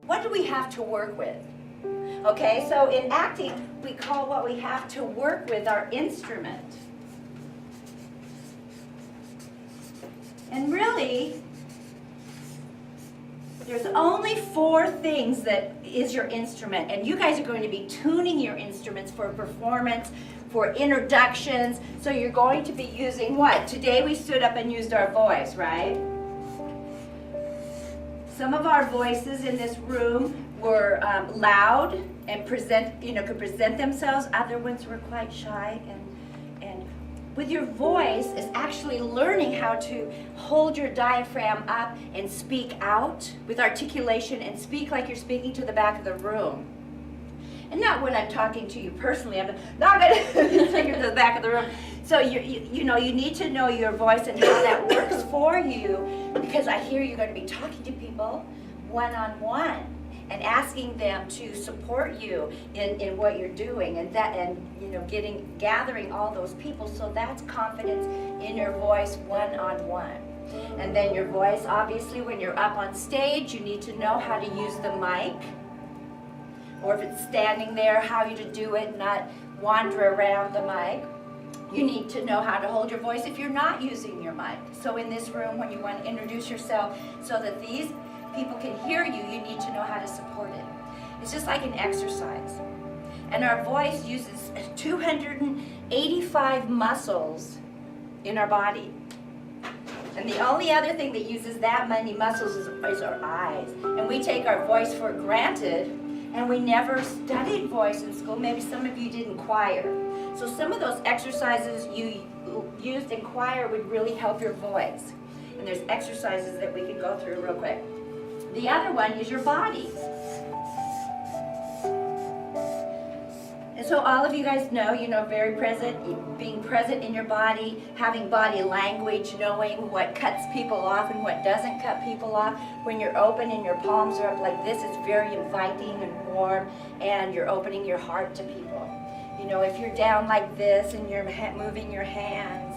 what do we have to work with? Okay, so in acting, we call what we have to work with our instrument. And really, there's only 4 things that is your instrument, and you guys are going to be tuning your instruments for performance, for introductions. So you're going to be using what? Today we stood up and used our voice, right? Some of our voices in this room were loud and could present themselves. Other ones were quite shy, and with your voice is actually learning how to hold your diaphragm up and speak out with articulation and speak like you're speaking to the back of the room. And not when I'm talking to you personally, I'm not going to take it to the back of the room. So you know, you need to know your voice and how that works for you, because I hear you're going to be talking to people one-on-one and asking them to support you in what you're doing, and you know, gathering all those people. So that's confidence in your voice one-on-one. And then your voice, obviously, when you're up on stage, you need to know how to use the mic, or if it's standing there, how you to do it, not wander around the mic. You need to know how to hold your voice if you're not using your mic. So in this room, when you want to introduce yourself so that these people can hear you, you need to know how to support it. It's just like an exercise. And our voice uses 285 muscles in our body. And the only other thing that uses that many muscles is our eyes. And we take our voice for granted, and we never studied voice in school. Maybe some of you did in choir. So some of those exercises you used in choir would really help your voice. And there's exercises that we can go through real quick. The other one is your body. And so all of you guys know, very present, being present in your body, having body language, knowing what cuts people off and what doesn't cut people off. When you're open and your palms are up like this, it's very inviting and warm, and you're opening your heart to people. If you're down like this and you're moving your hands,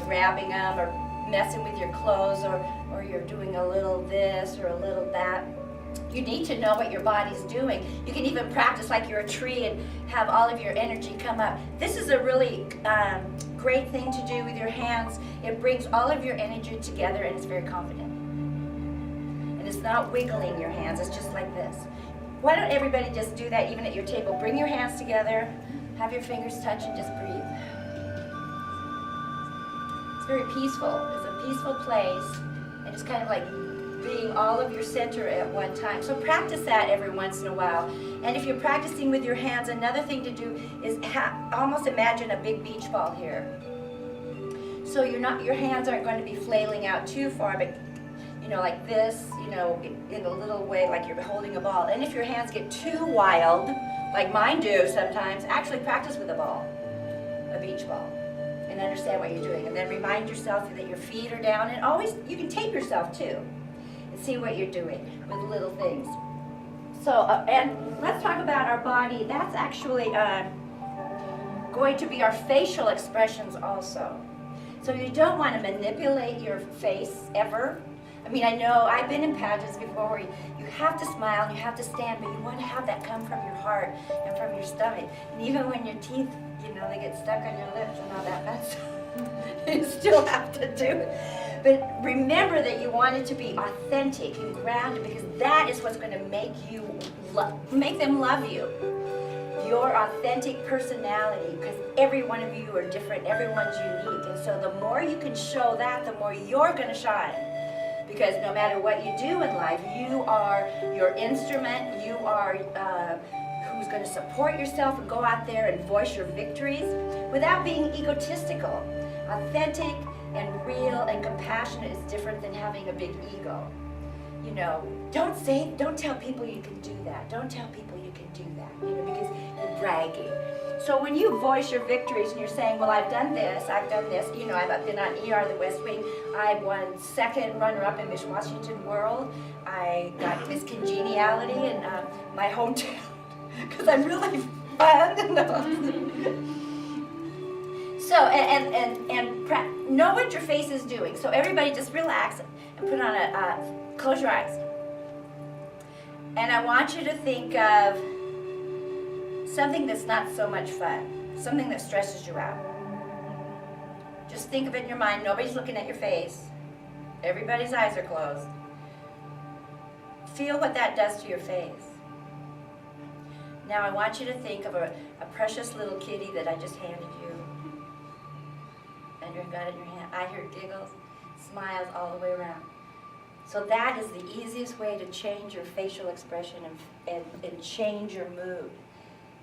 grabbing them or messing with your clothes, or you're doing a little this or a little that, you need to know what your body's doing. You can even practice like you're a tree and have all of your energy come up. This is a really great thing to do with your hands. It brings all of your energy together, and it's very confident. And it's not wiggling your hands, it's just like this. Why don't everybody just do that even at your table? Bring your hands together, have your fingers touch, and just breathe. It's very peaceful. It's a peaceful place, and it's kind of like being all of your center at one time. So practice that every once in a while. And if you're practicing with your hands, another thing to do is almost imagine a big beach ball here. So your hands aren't going to be flailing out too far, but like this, in a little way, like you're holding a ball. And if your hands get too wild, like mine do sometimes, actually practice with a ball, a beach ball, and understand what you're doing. And then remind yourself that your feet are down, and always, you can tape yourself too, and see what you're doing with little things. So, and let's talk about our body. That's actually going to be our facial expressions also. So you don't want to manipulate your face ever. I mean, I know I've been in pageants before where you have to smile and you have to stand, but you want to have that come from your heart and from your stomach. And even when your teeth, they get stuck on your lips and all that bad stuff, you still have to do it. But remember that you want it to be authentic and grounded, because that is what's going to make them love you. Your authentic personality, because every one of you are different, everyone's unique. And so the more you can show that, the more you're going to shine. Because no matter what you do in life, you are your instrument, you are who's going to support yourself and go out there and voice your victories without being egotistical. Authentic and real and compassionate is different than having a big ego. Don't tell people you can do that. Don't tell people you can do that, because you're bragging. So when you voice your victories and you're saying, well, I've done this, I've been on ER, the West Wing, I won second runner-up in Miss Washington World, I got Miss Congeniality in my hometown, because I'm really fun. So, know what your face is doing. So everybody just relax and put on close your eyes. And I want you to think of something that's not so much fun, something that stresses you out. Just think of it in your mind. Nobody's looking at your face. Everybody's eyes are closed. Feel what that does to your face. Now I want you to think of a precious little kitty that I just handed you. And you've got it in your hand. I hear giggles, smiles all the way around. So that is the easiest way to change your facial expression and change your mood.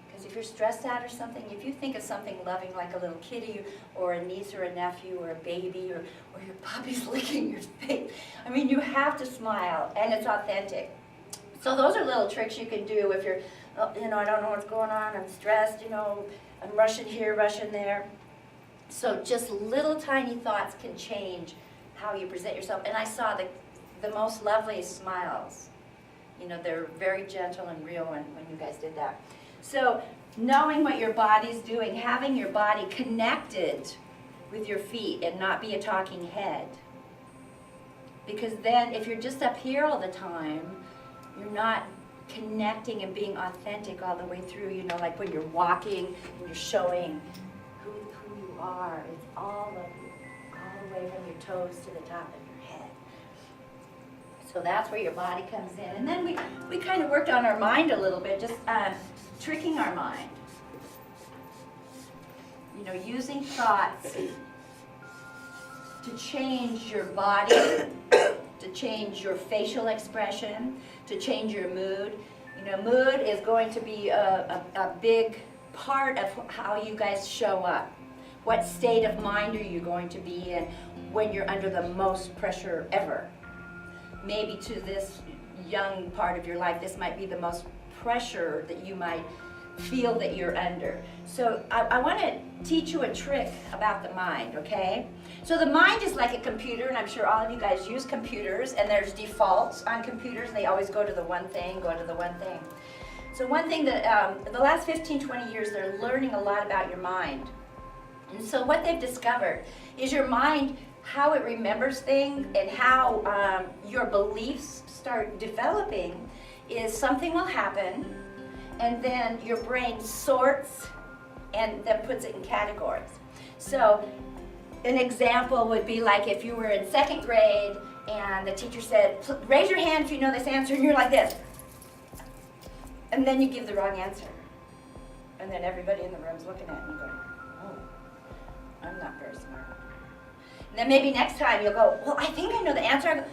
Because if you're stressed out or something, if you think of something loving like a little kitty or a niece or a nephew or a baby or your puppy's licking your face, I mean, you have to smile and it's authentic. So those are little tricks you can do if you're, I don't know what's going on, I'm stressed, I'm rushing here, rushing there. So just little tiny thoughts can change how you present yourself. And I saw the most loveliest smiles. They're very gentle and real when you guys did that. So knowing what your body's doing, having your body connected with your feet and not be a talking head. Because then if you're just up here all the time, you're not connecting and being authentic all the way through, like when you're walking and you're showing who you are. It's all of you, all the way from your toes to the top of your head. So that's where your body comes in. And then we kind of worked on our mind a little bit, just tricking our mind. Using thoughts to change your body, to change your facial expression, to change your mood. Mood is going to be a big part of how you guys show up. What state of mind are you going to be in when you're under the most pressure ever? Maybe to this young part of your life, this might be the most pressure that you might feel that you're under. So I want to teach you a trick about the mind, okay? So the mind is like a computer, and I'm sure all of you guys use computers, and there's defaults on computers, and they always go to the one thing, go to the one thing. So one thing that, the last 15, 20 years, they're learning a lot about your mind. And so what they've discovered is your mind, how it remembers things and how your beliefs start developing is something will happen, and then your brain sorts and then puts it in categories. So an example would be like if you were in second grade and the teacher said, raise your hand if you know this answer, and you're like this. And then you give the wrong answer. And then everybody in the room's looking at you going, oh, I'm not very smart. And then maybe next time you'll go, well, I think I know the answer. I go,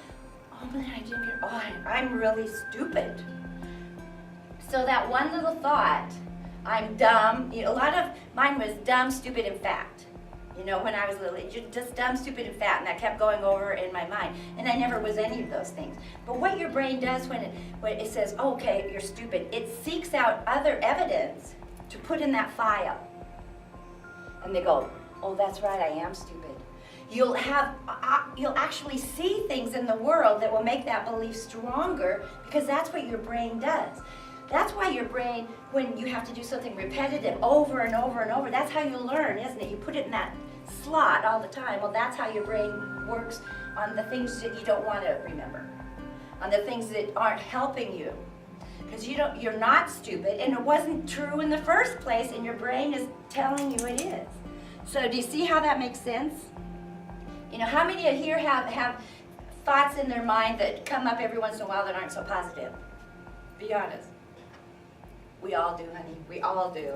oh, but I didn't get, I'm really stupid. So that one little thought, I'm dumb, a lot of mine was dumb, stupid, and fat. When I was little, just dumb, stupid, and fat, and that kept going over in my mind. And I never was any of those things. But what your brain does when it says, oh, okay, you're stupid, it seeks out other evidence to put in that file. And they go, oh, that's right, I am stupid. You'll actually see things in the world that will make that belief stronger, because that's what your brain does. That's why your brain, when you have to do something repetitive over and over and over, that's how you learn, isn't it? You put it in that slot all the time. Well, that's how your brain works on the things that you don't want to remember, on the things that aren't helping you. Because you're not stupid, and it wasn't true in the first place, and your brain is telling you it is. So do you see how that makes sense? How many of you here have thoughts in their mind that come up every once in a while that aren't so positive? Be honest. We all do, honey. We all do.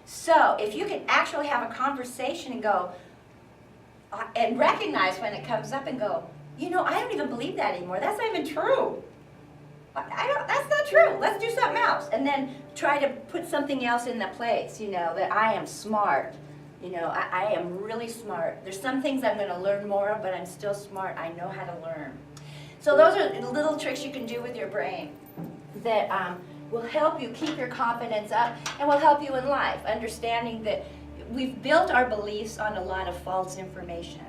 So if you can actually have a conversation and go, and recognize when it comes up and go, I don't even believe that anymore. That's not even true. That's not true. Let's do something else. And then try to put something else in the place, that I am smart. I am really smart. There's some things I'm going to learn more of, but I'm still smart. I know how to learn. So those are little tricks you can do with your brain that will help you keep your confidence up and will help you in life, understanding that we've built our beliefs on a lot of false information.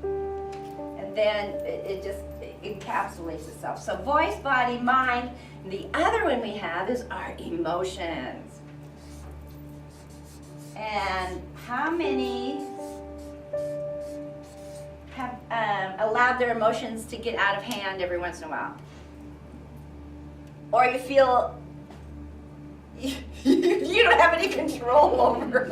And then it just encapsulates itself. So voice, body, mind. And the other one we have is our emotions. And how many have allowed their emotions to get out of hand every once in a while? or you feel you don't have any control over.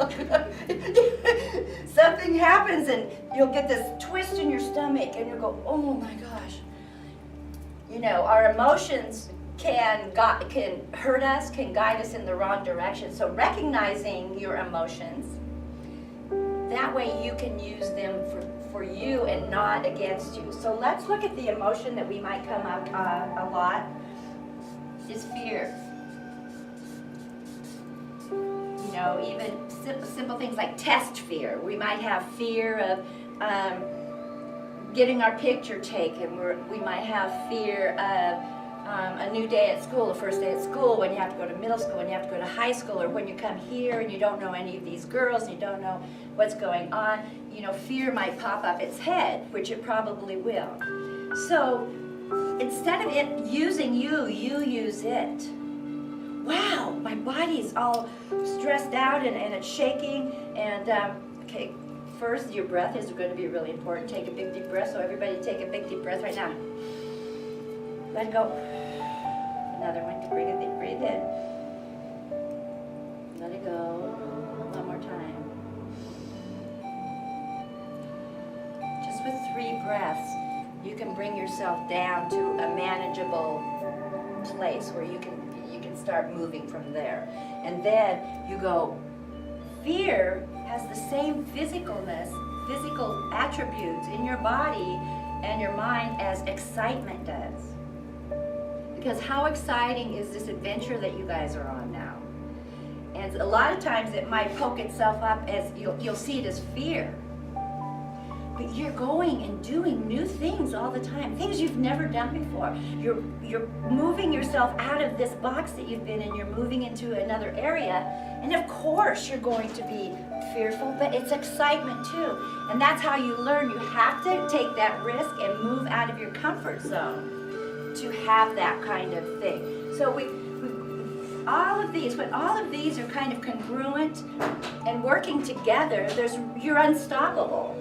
Something happens and you'll get this twist in your stomach and you'll go, oh my gosh. You know, our emotions can hurt us, can guide us in the wrong direction. So recognizing your emotions, that way you can use them for you and not against you. So let's look at the emotion that we might come up a lot, is fear. You know, even simple things like test fear. We might have fear of getting our picture taken. We might have fear of a new day at school, the first day at school, when you have to go to middle school, when you have to go to high school, or when you come here and you don't know any of these girls and you don't know what's going on. You know, fear might pop up its head, which it probably will. So instead of it using you, you use it. Wow, my body's all stressed out and it's shaking. And okay, first your breath is going to be really important. Take a big deep breath. So everybody take a big deep breath right now. Let go. Another one. Breathe in. Let it go. One more time. Just with 3 breaths, you can bring yourself down to a manageable place where you can start moving from there. And then you go, fear has the same physical attributes in your body and your mind as excitement does. Because how exciting is this adventure that you guys are on now? And a lot of times it might poke itself up as, you'll see it as fear. But you're going and doing new things all the time, things you've never done before. You're moving yourself out of this box that you've been in, you're moving into another area, and of course you're going to be fearful, but it's excitement too. And that's how you learn. You have to take that risk and move out of your comfort zone to have that kind of thing. So when all of these are kind of congruent and working together, you're unstoppable.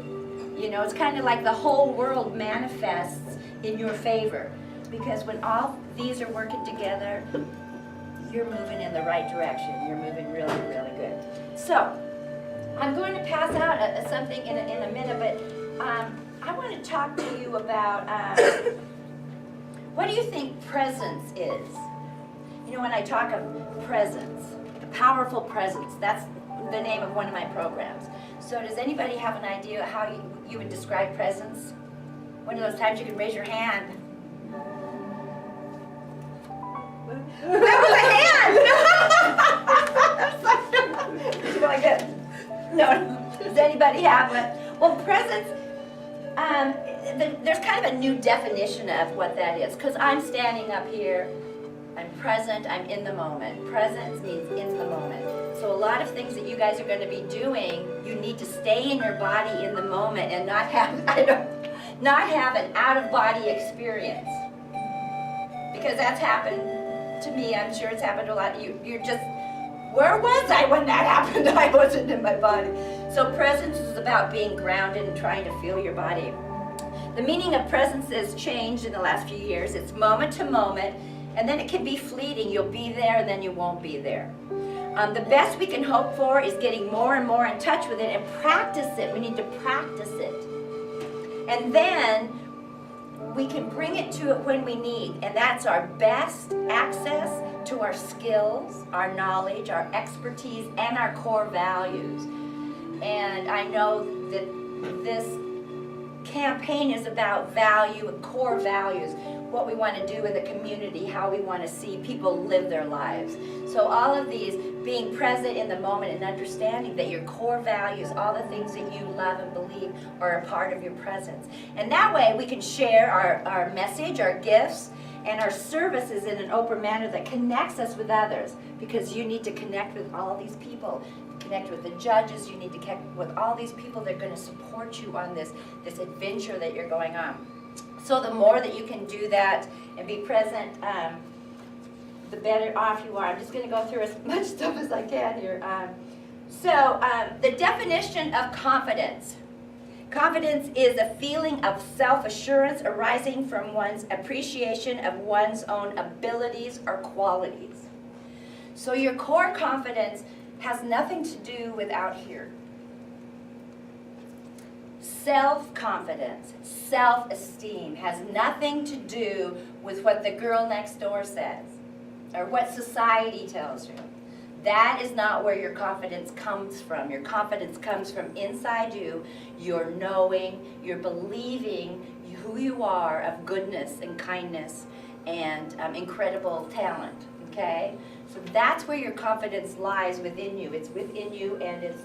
You know, it's kind of like the whole world manifests in your favor, because when all these are working together, you're moving in the right direction. You're moving really, really good. So, I'm going to pass out something in a minute, but I want to talk to you about what do you think presence is? You know, when I talk of presence, the powerful presence, that's the name of one of my programs. So does anybody have an idea how you would describe presence? One of those times you can raise your hand. There was a hand! Did you go like this? No. Does anybody have one? Well, presence, there's kind of a new definition of what that is. Because I'm standing up here, I'm present, I'm in the moment. Presence means in the moment. So a lot of things that you guys are going to be doing, you need to stay in your body in the moment and not have an out-of-body experience. Because that's happened to me. I'm sure it's happened to a lot. You're just, where was I when that happened? I wasn't in my body. So presence is about being grounded and trying to feel your body. The meaning of presence has changed in the last few years. It's moment to moment, and then it can be fleeting. You'll be there and then you won't be there. The best we can hope for is getting more and more in touch with it and practice it. We need to practice it. And then we can bring it to it when we need. And that's our best access to our skills, our knowledge, our expertise, and our core values. And I know that this campaign is about value and core values, what we want to do in the community, how we want to see people live their lives. So all of these, being present in the moment and understanding that your core values, all the things that you love and believe are a part of your presence. And that way we can share our message, our gifts, and our services in an open manner that connects us with others, because you need to connect with all these people. Connect with the judges, you need to connect with all these people that are going to support you on this adventure that you're going on. So the more that you can do that and be present, the better off you are. I'm just going to go through as much stuff as I can here. So the definition of confidence. Confidence is a feeling of self-assurance arising from one's appreciation of one's own abilities or qualities. So your core confidence has nothing to do with out here. Self-confidence, self-esteem has nothing to do with what the girl next door says or what society tells you. That is not where your confidence comes from. Your confidence comes from inside you. You're knowing, you're believing who you are of goodness and kindness and incredible talent, okay? So that's where your confidence lies within you. It's within you, and it's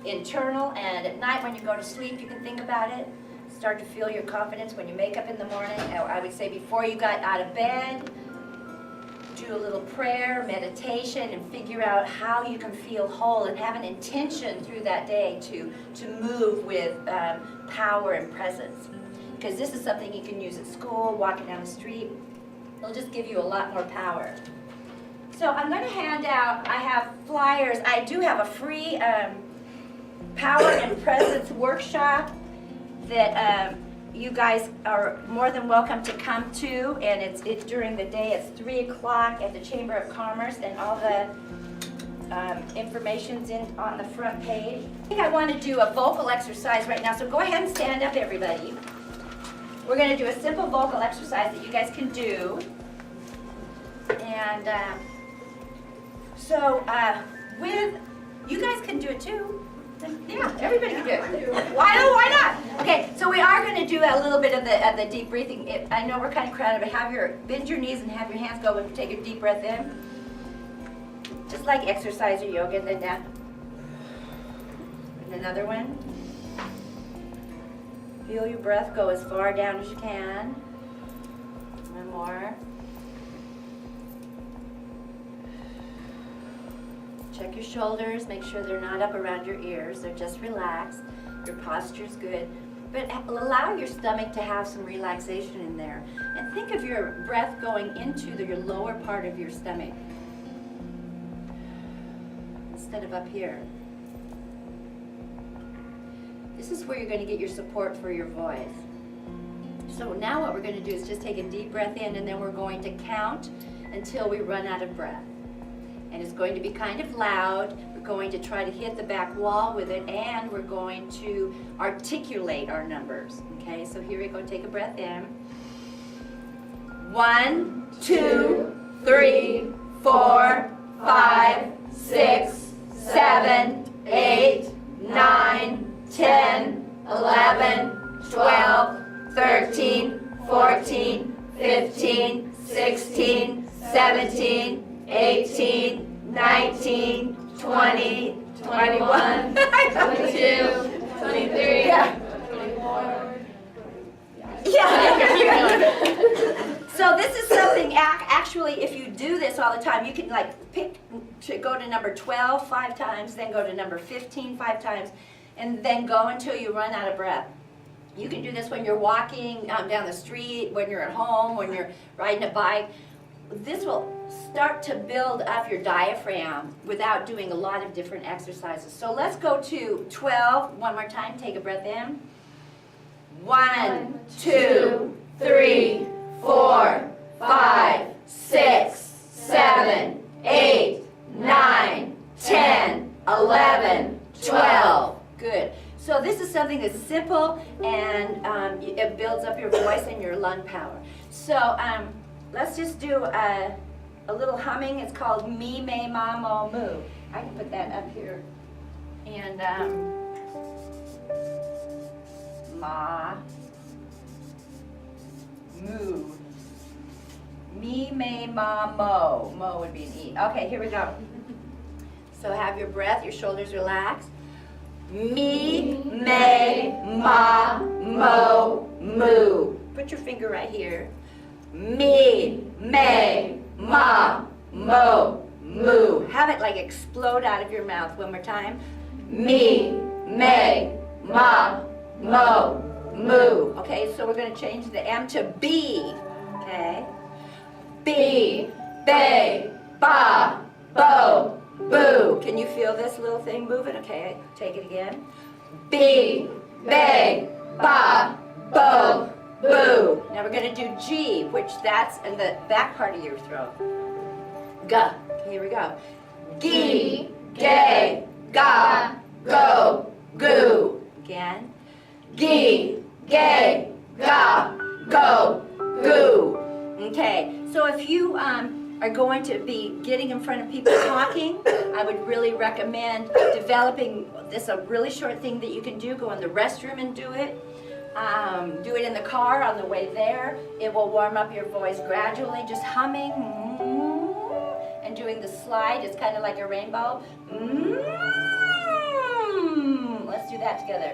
internal, and at night when you go to sleep, you can think about it. Start to feel your confidence when you wake up in the morning. I would say before you got out of bed, do a little prayer, meditation, and figure out how you can feel whole and have an intention through that day to move with power and presence. Because this is something you can use at school, walking down the street. It'll just give you a lot more power. So I'm going to hand out, I have flyers. I do have a free power and presence workshop that you guys are more than welcome to come to, and it's during the day. It's 3 o'clock at the Chamber of Commerce, and all the information's on the front page. I think I want to do a vocal exercise right now, so go ahead and stand up, everybody. We're going to do a simple vocal exercise that you guys can do. And with, you guys can do it too. Yeah, everybody can do it. Why not? Okay, so we are going to do a little bit of the deep breathing. I know we're kind of crowded, but bend your knees and have your hands go and take a deep breath in. Just like exercise or yoga, and then down. And another one. Feel your breath go as far down as you can. One more. Check your shoulders, make sure they're not up around your ears, they're just relaxed. Your posture's good. But allow your stomach to have some relaxation in there. And think of your breath going into your lower part of your stomach instead of up here. This is where you're going to get your support for your voice. So now what we're going to do is just take a deep breath in, and then we're going to count until we run out of breath. And it's going to be kind of loud. We're going to try to hit the back wall with it, and we're going to articulate our numbers. Okay, so here we go. Take a breath in. 1, 2, 3, 4, 5, 6, 7, 8, 9, 10, 11, 12, 13, 14, 15, 16, 17, 18, 19, 20, 21, 22, 23, 24. Yeah. So this is something, actually, if you do this all the time, you can pick to go to number 12 5 times, then go to number 15 5 times, and then go until you run out of breath. You can do this when you're walking down the street, when you're at home, when you're riding a bike. This will start to build up your diaphragm without doing a lot of different exercises. So let's go to 12 one more time. Take a breath in. 1, 2, 3, 4, 5, 6, 7, 8, 9, 10, 11, 12. Good. So this is something that's simple, and it builds up your voice and your lung power. So let's just do a little humming. It's called Me, Me, Ma, Mo, Moo. I can put that up here. And Ma, Moo. Me, Me, Ma, Mo. Mo would be an E. Okay, here we go. So have your breath, your shoulders relaxed. Me, me, ma, mo, moo. Put your finger right here. Me, me, ma, mo, moo. Have it like explode out of your mouth one more time. Me, me, ma, mo, moo. Okay, so we're going to change the M to B. Okay. B, be, ba, bo, boo. Can you feel this little thing moving? Okay, take it again. B, bang, ba, bo, boo. Now we're going to do G, which that's in the back part of your throat. G. Okay, here we go. Gee, gay, ga, go, goo. Again. Gee, gay, ga, go, goo. Okay, so if you are going to be getting in front of people talking, I would really recommend developing this a really short thing that you can do. Go in the restroom and do it. Do it in the car on the way there. It will warm up your voice gradually, just humming and doing the slide. It's kind of like a rainbow. Let's do that together.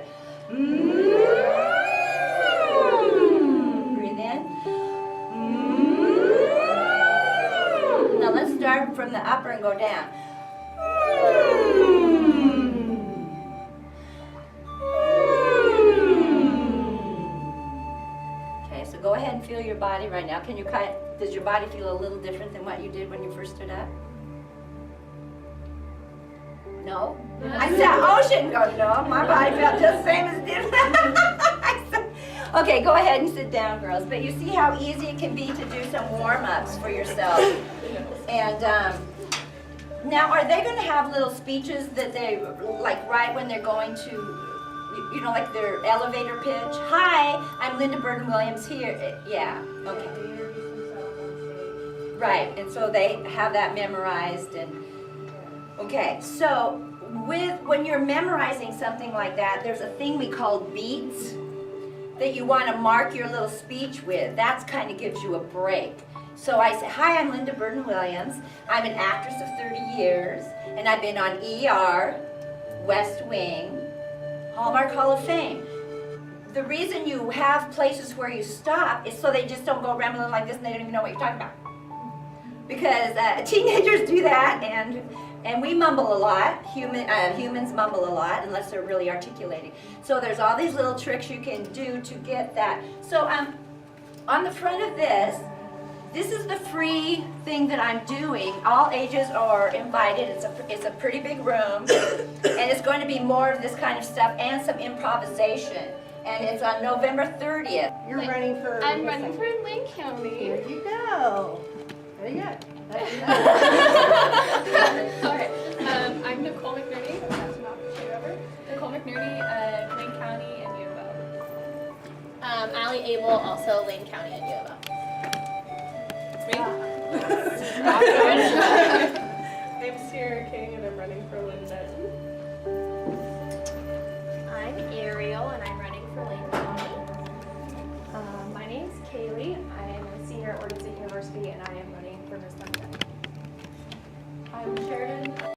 Breathe in. Now let's start from the upper and go down. Okay, so go ahead and feel your body right now. Does your body feel a little different than what you did when you first stood up? No? I said ocean. Go, no, my body felt just the same as it did. Okay, go ahead and sit down, girls. But you see how easy it can be to do some warm-ups for yourself. And now, are they going to have little speeches that they, like right when they're going to, you know, like their elevator pitch? Hi, I'm Linda Burden-Williams here. Yeah, okay. Right, and so they have that memorized. And okay, so when you're memorizing something like that, there's a thing we call beats that you want to mark your little speech with. That kind of gives you a break. So I say, hi, I'm Linda Burden-Williams. I'm an actress of 30 years, and I've been on ER, West Wing, Hallmark Hall of Fame. The reason you have places where you stop is so they just don't go rambling like this and they don't even know what you're talking about. Because teenagers do that, and we mumble a lot. Humans mumble a lot unless they're really articulating. So there's all these little tricks you can do to get that. So on the front of this is the free thing that I'm doing. All ages are invited. It's a pretty big room, and it's going to be more of this kind of stuff and some improvisation. And it's on November 30th. You're running for... I'm running for Lane County. Here you go. Very good. Alright, I'm Nicole McNerney. That's not you ever. Nicole McNerney, Lane County and U of O. Allie Abel, also Lane County and U of O. I'm Sierra King and I'm running for Lynette.